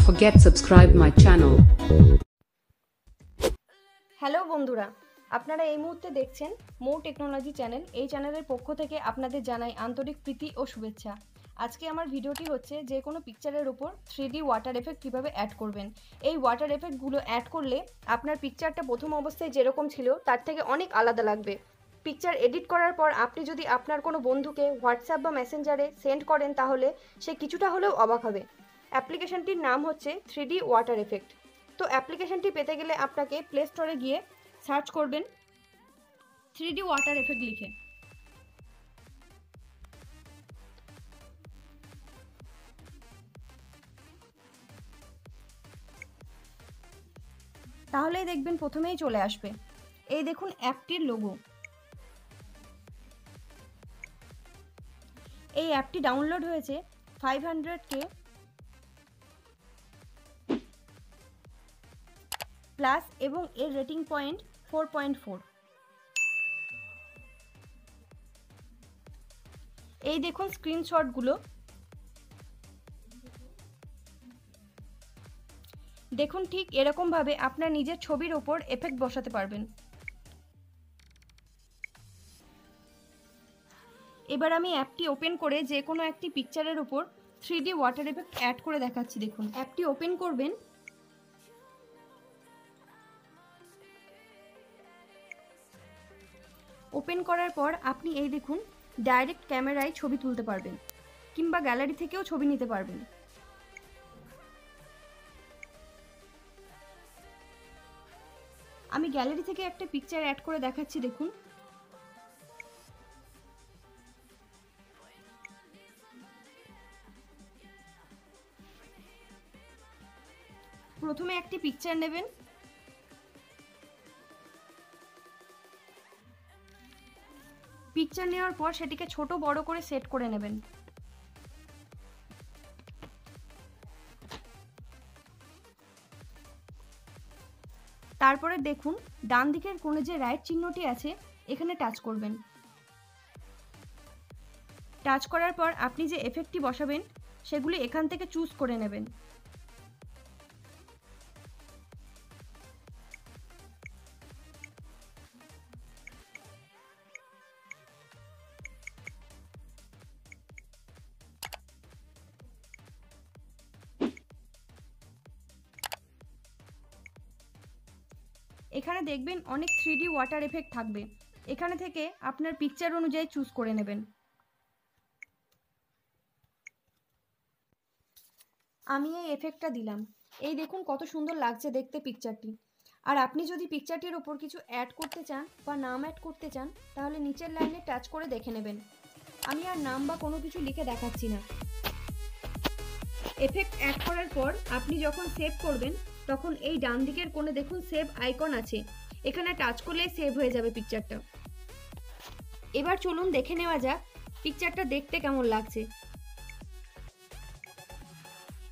forget subscribe my channel. Hello বন্ধুরা, আপনারা এই মুহূর্তে দেখছেন মৌ টেকনোলজি চ্যানেল। এই চ্যানেলের পক্ষ থেকে আপনাদের জানাই আন্তরিক প্রীতি ও শুভেচ্ছা। আজকে আমার ভিডিওটি হচ্ছে যে কোনো পিকচারের উপর 3D ওয়াটার এফেক্ট কীভাবে অ্যাড করবেন। এই ওয়াটার এফেক্টগুলো অ্যাড করলে আপনার পিকচারটা প্রথম অবস্থায় যেরকম ছিল তার থেকে অনেক আলাদা লাগবে। পিকচার এডিট করার পর আপনি যদি আপনার কোনো বন্ধুকে হোয়াটসঅ্যাপ বা মেসেঞ্জারে সেন্ড করেন তাহলে সে কিছুটা হলেও অবাক হবে। অ্যাপ্লিকেশনটির নাম হচ্ছে 3D ওয়াটার এফেক্ট। তো অ্যাপ্লিকেশনটি পেতে গেলে আপনাকে প্লে স্টোরে গিয়ে সার্চ করবেন 3D ওয়াটার এফেক্ট লিখে। তাহলেই দেখবেন প্রথমেই চলে আসবে। এই দেখুন অ্যাপটির লোগো। এই অ্যাপটি ডাউনলোড হয়েছে 500K প্লাস এবং এর রেটিং পয়েন্ট 4.4। এই দেখুন স্ক্রিনশটগুলো। দেখুন ঠিক এরকমভাবে আপনার নিজের ছবির ওপর এফেক্ট বসাতে পারবেন। এবার আমি অ্যাপটি ওপেন করে যে কোনো একটি পিকচারের উপর 3D ওয়াটার এফেক্ট অ্যাড করে দেখাচ্ছি। দেখুন অ্যাপটি ওপেন করবেন। ওপেন করার পর আপনি এই দেখুন ডাইরেক্ট ক্যামেরায় ছবি তুলতে পারবেন কিংবা গ্যালারি থেকেও ছবি নিতে পারবেন। আমি গ্যালারি থেকে একটা পিকচার অ্যাড করে দেখাচ্ছি। দেখুন প্রথমে একটি পিকচার নেবেন। পিকচার নেওয়ার পর সেটিকে ছোট বড় করে সেট করে নেবেন। তারপরে দেখুন ডান দিকের কোণে যে রাইট চিহ্নটি আছে এখানে টাচ করবেন। টাচ করার পর আপনি যে এফেক্টটি বসাবেন সেগুলি এখান থেকে চুজ করে নেবেন। এখানে দেখবেন অনেক 3D ওয়াটার এফেক্ট থাকবে। এখানে থেকে আপনার পিকচার অনুযায়ী চুজ করে নেবেন। আমি এই এফেক্টটা দিলাম। এই দেখুন কত সুন্দর লাগছে দেখতে পিকচারটি। আর আপনি যদি পিকচারটির ওপর কিছু অ্যাড করতে চান বা নাম অ্যাড করতে চান তাহলে নিচের লাইনে টাচ করে দেখে নেবেন। আমি আর নাম বা কোনো কিছু লিখে দেখাচ্ছি না। এফেক্ট অ্যাড করার পর আপনি যখন সেভ করবেন তখন এই ডান দিকের কোণে দেখুন সেভ আইকন আছে, এখানে টাচ করলেই সেভ হয়ে যাবে পিকচারটা। এবার চলুন দেখে নেওয়া যাক পিকচারটা দেখতে কেমন লাগছে।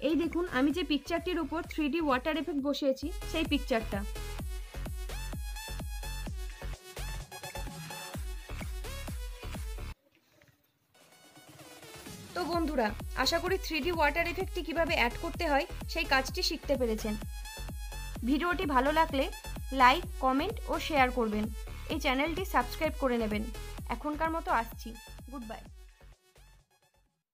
এই দেখুন আমি যে পিকচারটির উপর 3D ওয়াটার এফেক্ট বসিয়েছি সেই পিকচারটা। তো বন্ধুরা, আশা করি 3D ওয়াটার এফেক্টটি কিভাবে অ্যাড করতে হয় সেই কাজটি শিখতে পেরেছেন। ভিডিওটি ভালো লাগলে লাইক, কমেন্ট ও শেয়ার করবেন। এই চ্যানেলটি সাবস্ক্রাইব করে নেবেন। এখনকার মতো আসছি। Good bye.